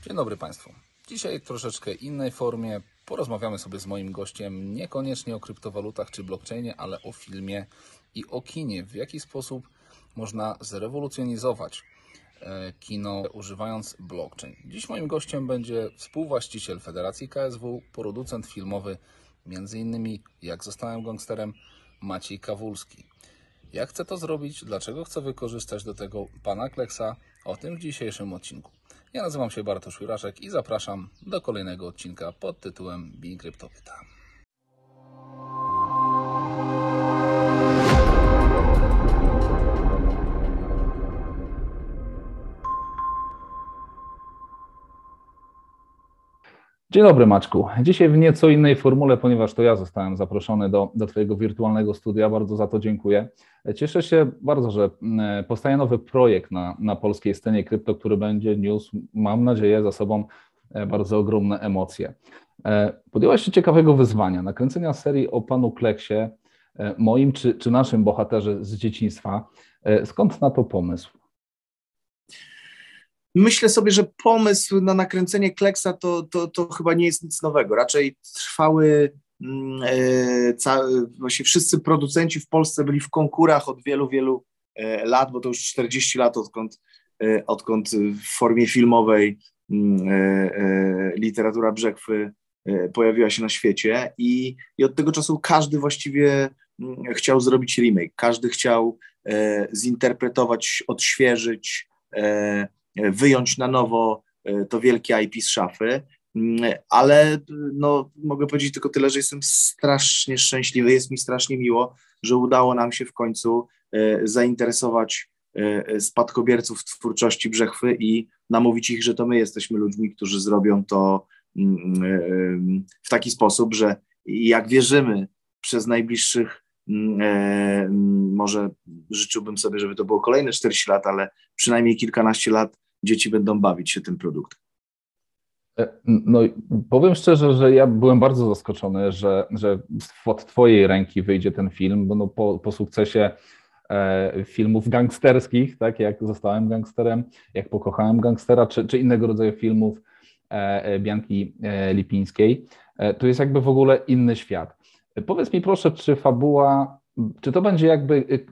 Dzień dobry Państwu. Dzisiaj w troszeczkę innej formie porozmawiamy sobie z moim gościem niekoniecznie o kryptowalutach czy blockchainie, ale o filmie i o kinie. W jaki sposób można zrewolucjonizować kino używając blockchain. Dziś moim gościem będzie współwłaściciel Federacji KSW, producent filmowy, m.in. Jak zostałem gangsterem, Maciej Kawulski. Jak chce to zrobić, dlaczego chce wykorzystać do tego pana Kleksa, o tym w dzisiejszym odcinku. Ja nazywam się Bartosz Juraszek i zapraszam do kolejnego odcinka pod tytułem Bij Kryptowita. Dzień dobry Maćku. Dzisiaj w nieco innej formule, ponieważ to ja zostałem zaproszony do Twojego wirtualnego studia. Bardzo za to dziękuję. Cieszę się bardzo, że powstaje nowy projekt na polskiej scenie krypto, który będzie niósł, mam nadzieję, za sobą bardzo ogromne emocje. Podjęłaś się ciekawego wyzwania, nakręcenia serii o panu Kleksie, moim czy naszym bohaterze z dzieciństwa. Skąd na to pomysł? Myślę sobie, że pomysł na nakręcenie Kleksa to chyba nie jest nic nowego. Raczej trwały, właśnie wszyscy producenci w Polsce byli w konkurach od wielu lat, bo to już 40 lat, odkąd w formie filmowej literatura Brzechwy pojawiła się na świecie i od tego czasu każdy właściwie chciał zrobić remake, każdy chciał zinterpretować, odświeżyć, wyjąć na nowo to wielkie IP z szafy, ale no, mogę powiedzieć tylko tyle, że jestem strasznie szczęśliwy, jest mi strasznie miło, że udało nam się w końcu zainteresować spadkobierców twórczości Brzechwy i namówić ich, że to my jesteśmy ludźmi, którzy zrobią to w taki sposób, że jak wierzymy przez najbliższych, może życzyłbym sobie, żeby to było kolejne 40 lat, ale przynajmniej kilkanaście lat dzieci będą bawić się tym produktem. No, powiem szczerze, że ja byłem bardzo zaskoczony, że od Twojej ręki wyjdzie ten film, bo no po sukcesie filmów gangsterskich, tak jak Zostałem gangsterem, jak Pokochałem gangstera, czy innego rodzaju filmów Bianki Lipińskiej, to jest jakby w ogóle inny świat. Powiedz mi proszę, czy to będzie jakby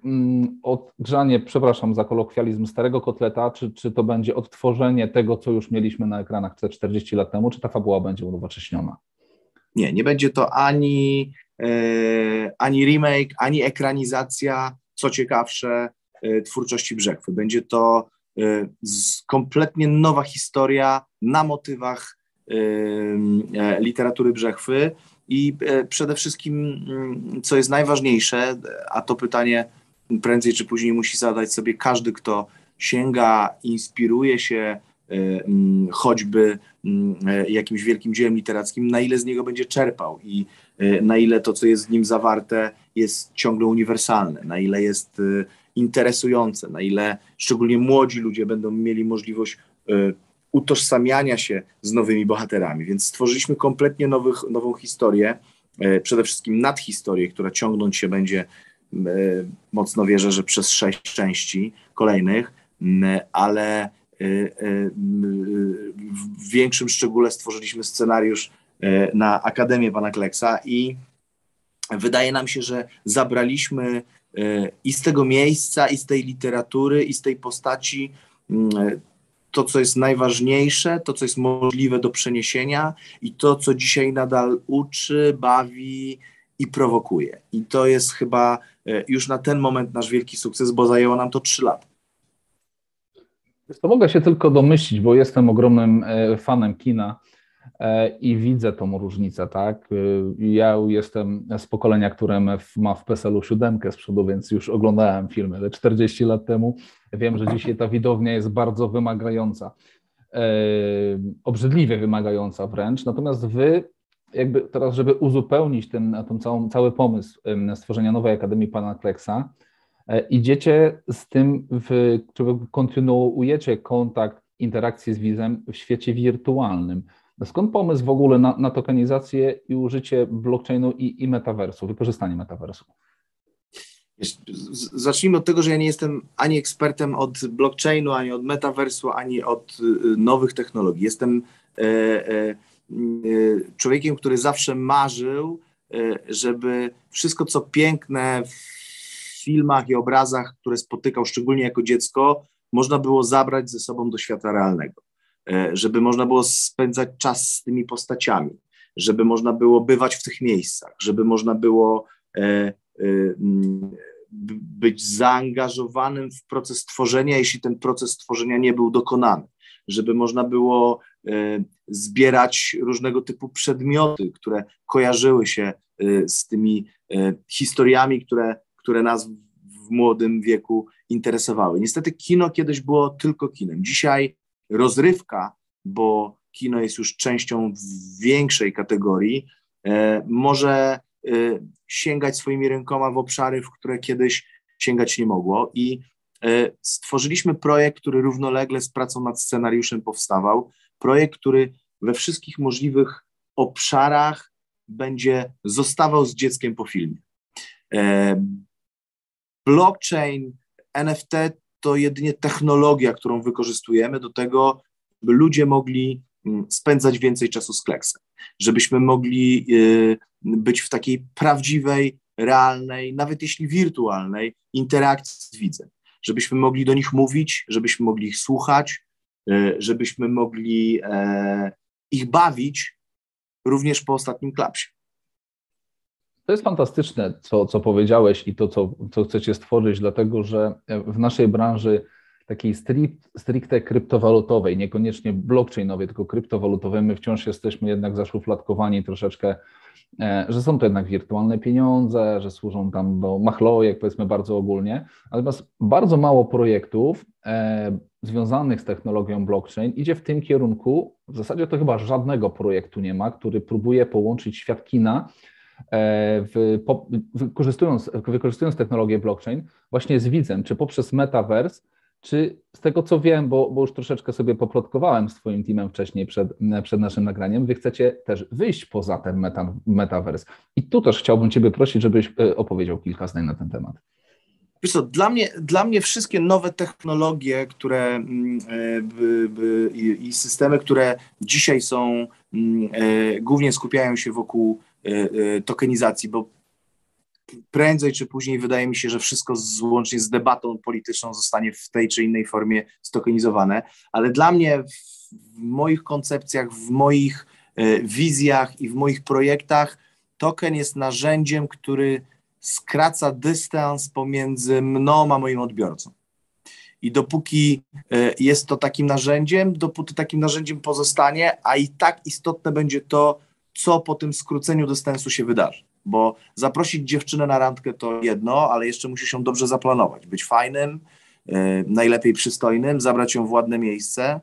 odgrzanie, przepraszam za kolokwializm, starego kotleta, czy to będzie odtworzenie tego, co już mieliśmy na ekranach te 40 lat temu, czy ta fabuła będzie unowocześniona? Nie będzie to ani remake, ani ekranizacja, co ciekawsze, twórczości Brzechwy. Będzie to kompletnie nowa historia na motywach literatury Brzechwy i przede wszystkim, co jest najważniejsze, a to pytanie prędzej czy później musi zadać sobie każdy, kto sięga, inspiruje się choćby jakimś wielkim dziełem literackim, na ile z niego będzie czerpał i na ile to, co jest w nim zawarte, jest ciągle uniwersalne, na ile jest interesujące, na ile szczególnie młodzi ludzie będą mieli możliwość utożsamiania się z nowymi bohaterami. Więc stworzyliśmy kompletnie nową historię, przede wszystkim nadhistorię, która ciągnąć się będzie, mocno wierzę, że przez 6 części kolejnych, ale w większym szczególe stworzyliśmy scenariusz na Akademię pana Kleksa i wydaje nam się, że zabraliśmy i z tego miejsca, i z tej literatury, i z tej postaci to, co jest najważniejsze, to, co jest możliwe do przeniesienia i to, co dzisiaj nadal uczy, bawi i prowokuje. I to jest chyba już na ten moment nasz wielki sukces, bo zajęło nam to 3 lata. To mogę się tylko domyślić, bo jestem ogromnym fanem kina i widzę tą różnicę, tak? Ja jestem z pokolenia, które ma w PESEL-u 7 z przodu, więc już oglądałem filmy, ale 40 lat temu. Wiem, że dzisiaj ta widownia jest bardzo wymagająca, obrzydliwie wymagająca wręcz, natomiast wy jakby teraz, żeby uzupełnić cały pomysł stworzenia nowej Akademii pana Kleksa, idziecie z tym, czy kontynuujecie kontakt, interakcję z widzem w świecie wirtualnym. Skąd pomysł w ogóle na tokenizację i użycie blockchainu i metaversu, wykorzystanie metaversu? Zacznijmy od tego, że ja nie jestem ani ekspertem od blockchainu, ani od metaversu, ani od nowych technologii. Jestem człowiekiem, który zawsze marzył, żeby wszystko, co piękne w filmach i obrazach, które spotykał, szczególnie jako dziecko, można było zabrać ze sobą do świata realnego. Żeby można było spędzać czas z tymi postaciami, żeby można było bywać w tych miejscach, żeby można było być zaangażowanym w proces tworzenia, jeśli ten proces tworzenia nie był dokonany, żeby można było zbierać różnego typu przedmioty, które kojarzyły się z tymi historiami, które nas w młodym wieku interesowały. Niestety kino kiedyś było tylko kinem. Dzisiaj rozrywka, bo kino jest już częścią większej kategorii, może sięgać swoimi rękoma w obszary, w które kiedyś sięgać nie mogło. I stworzyliśmy projekt, który równolegle z pracą nad scenariuszem powstawał. Projekt, który we wszystkich możliwych obszarach zostawał z dzieckiem po filmie. Blockchain, NFT to jedynie technologia, którą wykorzystujemy do tego, by ludzie mogli spędzać więcej czasu z kleksem, żebyśmy mogli być w takiej prawdziwej, realnej, nawet jeśli wirtualnej, interakcji z widzem, żebyśmy mogli do nich mówić, żebyśmy mogli ich słuchać, żebyśmy mogli ich bawić również po ostatnim klapsie. To jest fantastyczne, co powiedziałeś i to, co chcecie stworzyć, dlatego że w naszej branży takiej stricte kryptowalutowej, niekoniecznie blockchainowej, tylko kryptowalutowej, my wciąż jesteśmy jednak zaszufladkowani troszeczkę, że są to jednak wirtualne pieniądze, że służą tam do machlojek, powiedzmy bardzo ogólnie, natomiast bardzo mało projektów związanych z technologią blockchain idzie w tym kierunku, w zasadzie to chyba żadnego projektu nie ma, który próbuje połączyć świat kina, wykorzystując technologię blockchain właśnie z widzem, czy poprzez metaverse, czy z tego co wiem, bo już troszeczkę sobie poplotkowałem z Twoim teamem wcześniej przed naszym nagraniem, Wy chcecie też wyjść poza ten metaverse. I tu też chciałbym Ciebie prosić, żebyś opowiedział kilka zdań na ten temat. Wiesz co, dla mnie wszystkie nowe technologie, które i systemy, które dzisiaj są, głównie skupiają się wokół tokenizacji, bo prędzej czy później wydaje mi się, że wszystko łącznie z debatą polityczną zostanie w tej czy innej formie stokenizowane, ale dla mnie w moich koncepcjach, w moich wizjach i w moich projektach token jest narzędziem, który skraca dystans pomiędzy mną a moim odbiorcą. I dopóki jest to takim narzędziem, dopóty takim narzędziem pozostanie, a i tak istotne będzie to, co po tym skróceniu dystansu się wydarzy. Bo zaprosić dziewczynę na randkę to jedno, ale jeszcze musi się dobrze zaplanować. Być fajnym, najlepiej przystojnym, zabrać ją w ładne miejsce,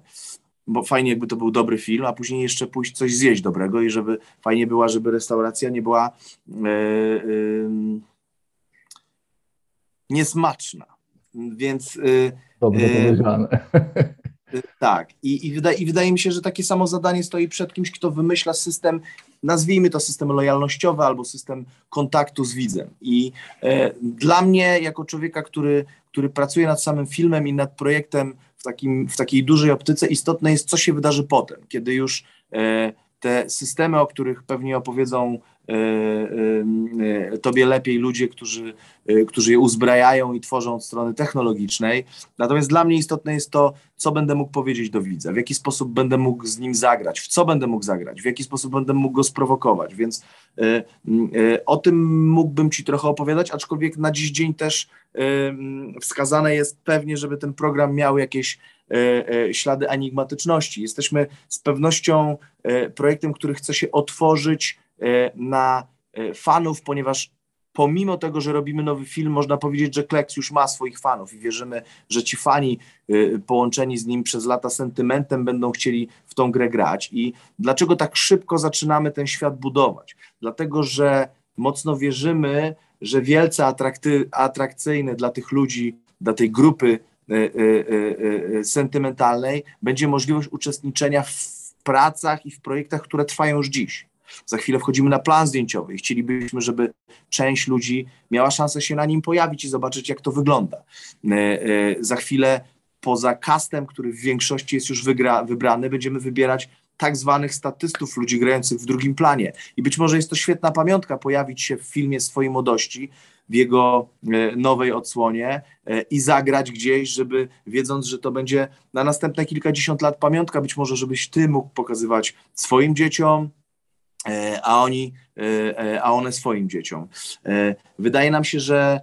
bo fajnie jakby to był dobry film, a później jeszcze pójść coś zjeść dobrego i żeby fajnie była, żeby restauracja nie była niesmaczna. Więc dobrze powiedziane. Tak. I wydaje mi się, że takie samo zadanie stoi przed kimś, kto wymyśla system, nazwijmy to system lojalnościowy albo system kontaktu z widzem. I dla mnie, jako człowieka, który pracuje nad samym filmem i nad projektem w takiej dużej optyce, istotne jest, co się wydarzy potem, kiedy już te systemy, o których pewnie opowiedzą tobie lepiej ludzie, którzy je uzbrajają i tworzą od strony technologicznej. Natomiast dla mnie istotne jest to, co będę mógł powiedzieć do widza, w jaki sposób będę mógł z nim zagrać, w co będę mógł zagrać, w jaki sposób będę mógł go sprowokować, więc o tym mógłbym ci trochę opowiadać, aczkolwiek na dziś dzień też wskazane jest pewnie, żeby ten program miał jakieś ślady enigmatyczności. Jesteśmy z pewnością projektem, który chce się otworzyć na fanów, ponieważ pomimo tego, że robimy nowy film, można powiedzieć, że Kleks już ma swoich fanów i wierzymy, że ci fani połączeni z nim przez lata sentymentem będą chcieli w tą grę grać. I dlaczego tak szybko zaczynamy ten świat budować? Dlatego, że mocno wierzymy, że wielce atrakcyjny dla tych ludzi, dla tej grupy sentymentalnej będzie możliwość uczestniczenia w pracach i w projektach, które trwają już dziś. Za chwilę wchodzimy na plan zdjęciowy i chcielibyśmy, żeby część ludzi miała szansę się na nim pojawić i zobaczyć, jak to wygląda. Za chwilę poza castem, który w większości jest już wybrany, będziemy wybierać tak zwanych statystów, ludzi grających w drugim planie. I być może jest to świetna pamiątka pojawić się w filmie swojej młodości, w jego nowej odsłonie i zagrać gdzieś, żeby wiedząc, że to będzie na następne kilkadziesiąt lat pamiątka, być może żebyś ty mógł pokazywać swoim dzieciom, a one swoim dzieciom. Wydaje nam się, że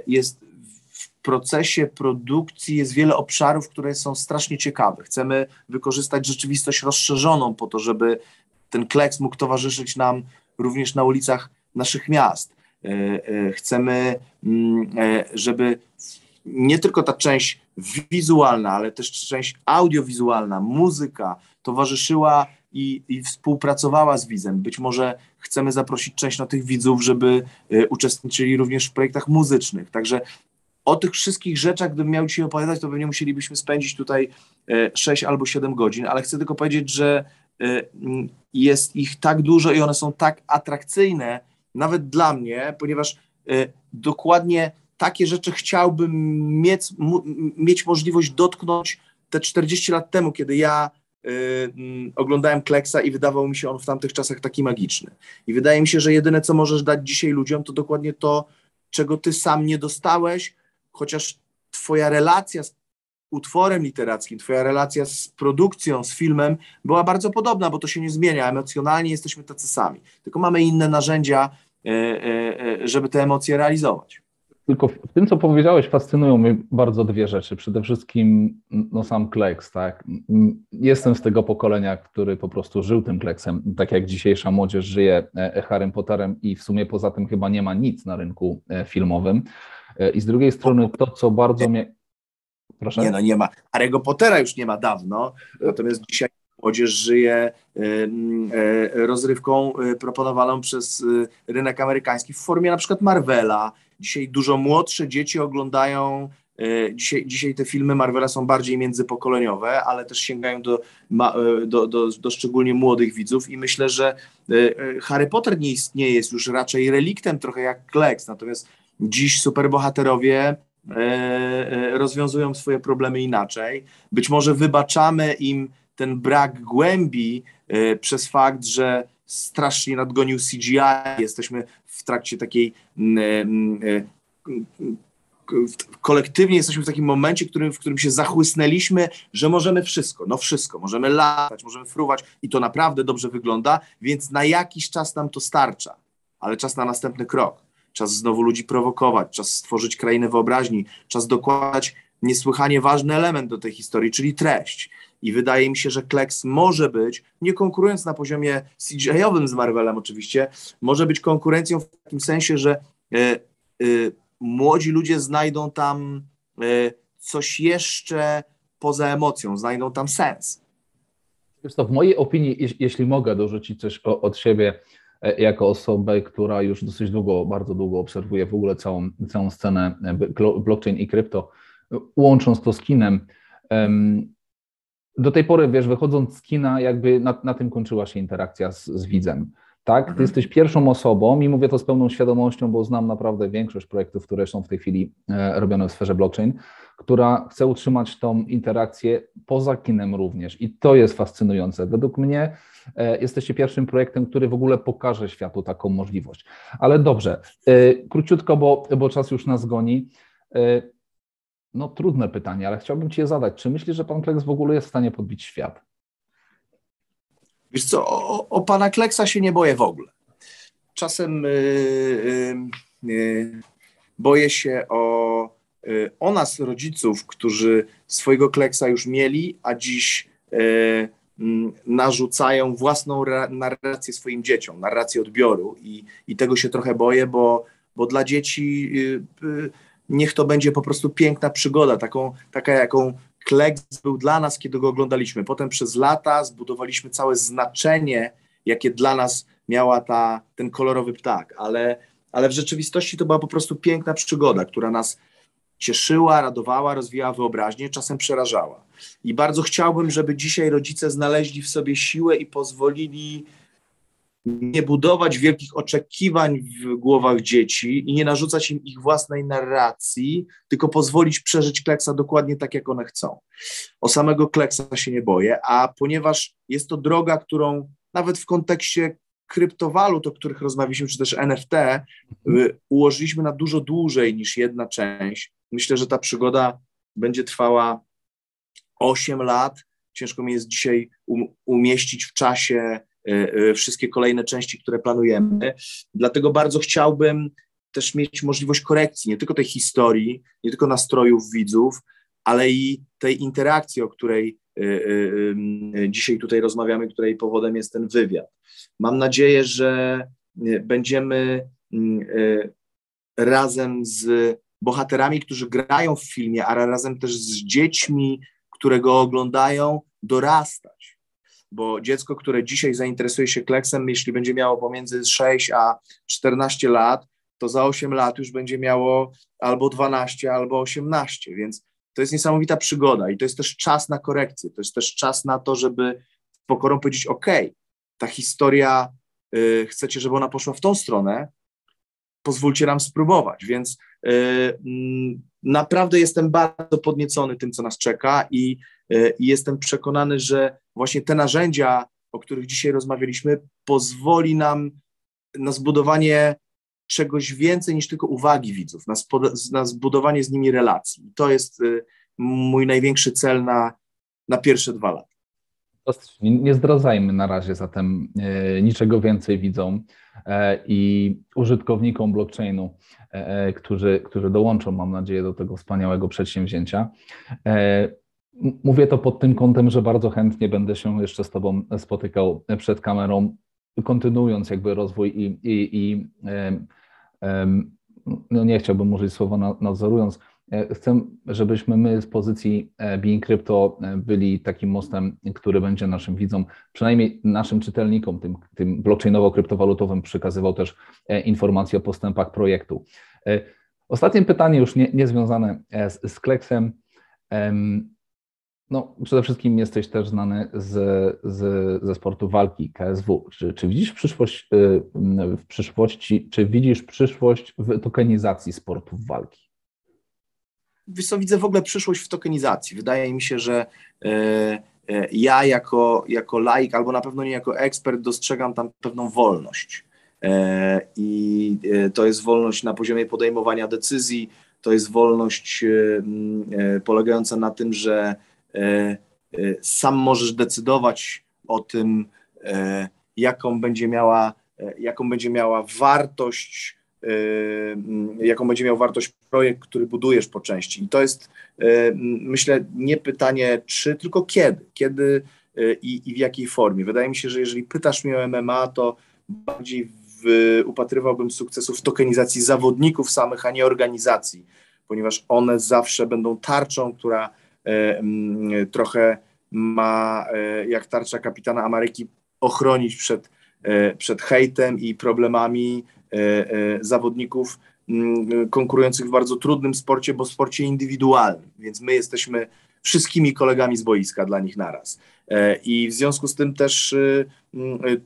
jest w procesie produkcji jest wiele obszarów, które są strasznie ciekawe. Chcemy wykorzystać rzeczywistość rozszerzoną po to, żeby ten kleks mógł towarzyszyć nam również na ulicach naszych miast. Chcemy, żeby nie tylko ta część wizualna, ale też część audiowizualna, muzyka towarzyszyła i współpracowała z widzem. Być może chcemy zaprosić część tych widzów, żeby uczestniczyli również w projektach muzycznych. Także o tych wszystkich rzeczach, gdybym miał dzisiaj opowiadać, to pewnie musielibyśmy spędzić tutaj 6 albo 7 godzin, ale chcę tylko powiedzieć, że jest ich tak dużo i one są tak atrakcyjne, nawet dla mnie, ponieważ dokładnie takie rzeczy chciałbym mieć możliwość dotknąć te 40 lat temu, kiedy ja oglądałem Kleksa i wydawał mi się on w tamtych czasach taki magiczny. I wydaje mi się, że jedyne, co możesz dać dzisiaj ludziom, to dokładnie to, czego ty sam nie dostałeś, chociaż twoja relacja z utworem literackim, twoja relacja z produkcją, z filmem była bardzo podobna, bo to się nie zmienia. Emocjonalnie jesteśmy tacy sami. Tylko mamy inne narzędzia, żeby te emocje realizować. Tylko w tym, co powiedziałeś, fascynują mnie bardzo dwie rzeczy. Przede wszystkim sam Kleks, tak? Jestem z tego pokolenia, który po prostu żył tym Kleksem, tak jak dzisiejsza młodzież żyje Harrym Potterem i w sumie poza tym chyba nie ma nic na rynku filmowym. I z drugiej strony to, co bardzo mnie... Proszę? Nie ma. Harry'ego Pottera już nie ma dawno, natomiast dzisiaj młodzież żyje rozrywką proponowaną przez rynek amerykański w formie na przykład Marvela. Dzisiaj dużo młodsze dzieci oglądają, dzisiaj te filmy Marvela są bardziej międzypokoleniowe, ale też sięgają do szczególnie młodych widzów i myślę, że Harry Potter nie istnieje, jest już raczej reliktem trochę jak Kleks, natomiast dziś superbohaterowie rozwiązują swoje problemy inaczej. Być może wybaczamy im ten brak głębi przez fakt, że strasznie nadgonił CGI. Jesteśmy w trakcie takiej kolektywnie jesteśmy w takim momencie, w którym się zachłysnęliśmy, że możemy wszystko, możemy latać, możemy fruwać i to naprawdę dobrze wygląda, więc na jakiś czas nam to starcza, ale czas na następny krok. Czas znowu ludzi prowokować, czas stworzyć krainę wyobraźni, czas dokładać niesłychanie ważny element do tej historii, czyli treść. I wydaje mi się, że Kleks może być, nie konkurując na poziomie CGI-owym z Marvelem oczywiście, może być konkurencją w takim sensie, że młodzi ludzie znajdą tam coś jeszcze poza emocją, znajdą tam sens. Wiesz co, w mojej opinii, jeśli mogę dorzucić coś od siebie, jako osobę, która już dosyć długo, bardzo długo obserwuje w ogóle całą scenę blockchain i krypto, łącząc to z kinem. Do tej pory, wiesz, wychodząc z kina, jakby na tym kończyła się interakcja z widzem. Tak? Ty jesteś pierwszą osobą i mówię to z pełną świadomością, bo znam naprawdę większość projektów, które są w tej chwili robione w sferze blockchain, która chce utrzymać tą interakcję poza kinem również. I to jest fascynujące. Według mnie jesteście pierwszym projektem, który w ogóle pokaże światu taką możliwość. Ale dobrze, króciutko, bo czas już nas goni. No trudne pytanie, ale chciałbym Ci je zadać. Czy myślisz, że pan Kleks w ogóle jest w stanie podbić świat? Wiesz co, o pana Kleksa się nie boję w ogóle. Czasem boję się o nas, rodziców, którzy swojego Kleksa już mieli, a dziś narzucają własną narrację swoim dzieciom, narrację odbioru i tego się trochę boję, bo dla dzieci niech to będzie po prostu piękna przygoda, taka jaką Kleks był dla nas, kiedy go oglądaliśmy. Potem przez lata zbudowaliśmy całe znaczenie, jakie dla nas miała ten kolorowy ptak, ale w rzeczywistości to była po prostu piękna przygoda, która nas cieszyła, radowała, rozwijała wyobraźnię, czasem przerażała. I bardzo chciałbym, żeby dzisiaj rodzice znaleźli w sobie siłę i pozwolili nie budować wielkich oczekiwań w głowach dzieci i nie narzucać im ich własnej narracji, tylko pozwolić przeżyć Klecksa dokładnie tak, jak one chcą. O samego Klecksa się nie boję, a ponieważ jest to droga, którą nawet w kontekście kryptowalut, o których rozmawialiśmy, czy też NFT, ułożyliśmy na dużo dłużej niż jedna część. Myślę, że ta przygoda będzie trwała 8 lat. Ciężko mi jest dzisiaj umieścić w czasie wszystkie kolejne części, które planujemy. Dlatego bardzo chciałbym też mieć możliwość korekcji nie tylko tej historii, nie tylko nastrojów widzów, ale i tej interakcji, o której dzisiaj tutaj rozmawiamy, której powodem jest ten wywiad. Mam nadzieję, że będziemy razem z bohaterami, którzy grają w filmie, a razem też z dziećmi, które go oglądają, dorastać. Bo dziecko, które dzisiaj zainteresuje się Klecksem, jeśli będzie miało pomiędzy 6 a 14 lat, to za 8 lat już będzie miało albo 12, albo 18, więc to jest niesamowita przygoda i to jest też czas na korekcję, to jest też czas na to, żeby z pokorą powiedzieć, ta historia, chcecie, żeby ona poszła w tą stronę, pozwólcie nam spróbować, więc naprawdę jestem bardzo podniecony tym, co nas czeka i jestem przekonany, że właśnie te narzędzia, o których dzisiaj rozmawialiśmy, pozwoli nam na zbudowanie czegoś więcej niż tylko uwagi widzów, na zbudowanie z nimi relacji. To jest mój największy cel na pierwsze 2 lata. Nie zdradzajmy na razie zatem niczego więcej widzom i użytkownikom blockchainu, którzy dołączą, mam nadzieję, do tego wspaniałego przedsięwzięcia. Mówię to pod tym kątem, że bardzo chętnie będę się jeszcze z Tobą spotykał przed kamerą, kontynuując jakby rozwój no nie chciałbym użyć słowa nadzorując. Chcę, żebyśmy my z pozycji Being Crypto byli takim mostem, który będzie naszym widzom, przynajmniej naszym czytelnikom, tym blockchainowo-kryptowalutowym przekazywał też informacje o postępach projektu. Ostatnie pytanie, już nie związane z Klecksem. No, przede wszystkim jesteś też znany ze sportu walki, KSW. Czy widzisz przyszłość w tokenizacji sportów walki? Wiesz co, widzę w ogóle przyszłość w tokenizacji. Wydaje mi się, że ja jako laik, albo na pewno nie jako ekspert, dostrzegam tam pewną wolność. I to jest wolność na poziomie podejmowania decyzji, to jest wolność polegająca na tym, że sam możesz decydować o tym, jaką będzie miała wartość, jaką będzie miał wartość projekt, który budujesz po części. I to jest, myślę, nie pytanie czy, tylko kiedy. Kiedy i w jakiej formie. Wydaje mi się, że jeżeli pytasz mnie o MMA, to bardziej upatrywałbym sukcesu w tokenizacji zawodników samych, a nie organizacji, ponieważ one zawsze będą tarczą, która trochę ma, jak tarcza Kapitana Ameryki, ochronić przed hejtem i problemami zawodników konkurujących w bardzo trudnym sporcie, bo w sporcie indywidualnym, więc my jesteśmy wszystkimi kolegami z boiska dla nich naraz. I w związku z tym też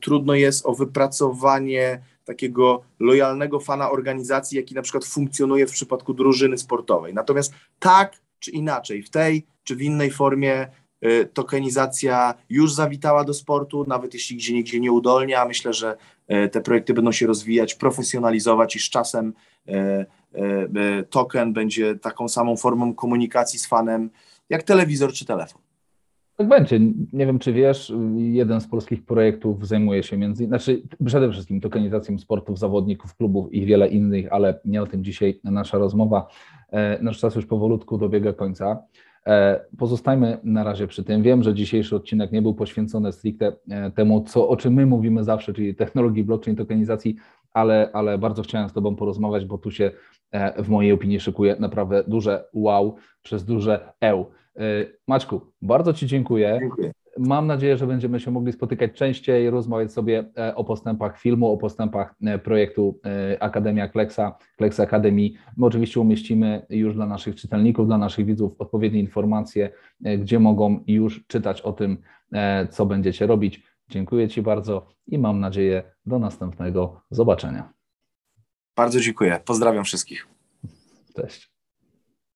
trudno jest o wypracowanie takiego lojalnego fana organizacji, jaki na przykład funkcjonuje w przypadku drużyny sportowej. Natomiast tak czy inaczej, w tej czy w innej formie tokenizacja już zawitała do sportu, nawet jeśli gdzieniegdzie nieudolnie, a myślę, że te projekty będą się rozwijać, profesjonalizować i z czasem token będzie taką samą formą komunikacji z fanem jak telewizor czy telefon. Tak będzie. Nie wiem, czy wiesz, jeden z polskich projektów zajmuje się przede wszystkim tokenizacją sportów, zawodników, klubów i wiele innych, ale nie o tym dzisiaj nasza rozmowa. Nasz czas już powolutku dobiega końca. Pozostajmy na razie przy tym. Wiem, że dzisiejszy odcinek nie był poświęcony stricte temu, o czym my mówimy zawsze, czyli technologii blockchain, tokenizacji, ale bardzo chciałem z Tobą porozmawiać, bo tu się w mojej opinii szykuje naprawdę duże wow przez duże eł. Maćku, bardzo Ci dziękuję. Dziękuję. Mam nadzieję, że będziemy się mogli spotykać częściej, rozmawiać sobie o postępach filmu, o postępach projektu Akademia Klecksa, Klecksa Academy. My oczywiście umieścimy już dla naszych czytelników, dla naszych widzów odpowiednie informacje, gdzie mogą już czytać o tym, co będziecie robić. Dziękuję Ci bardzo i mam nadzieję do następnego zobaczenia. Bardzo dziękuję. Pozdrawiam wszystkich. Cześć.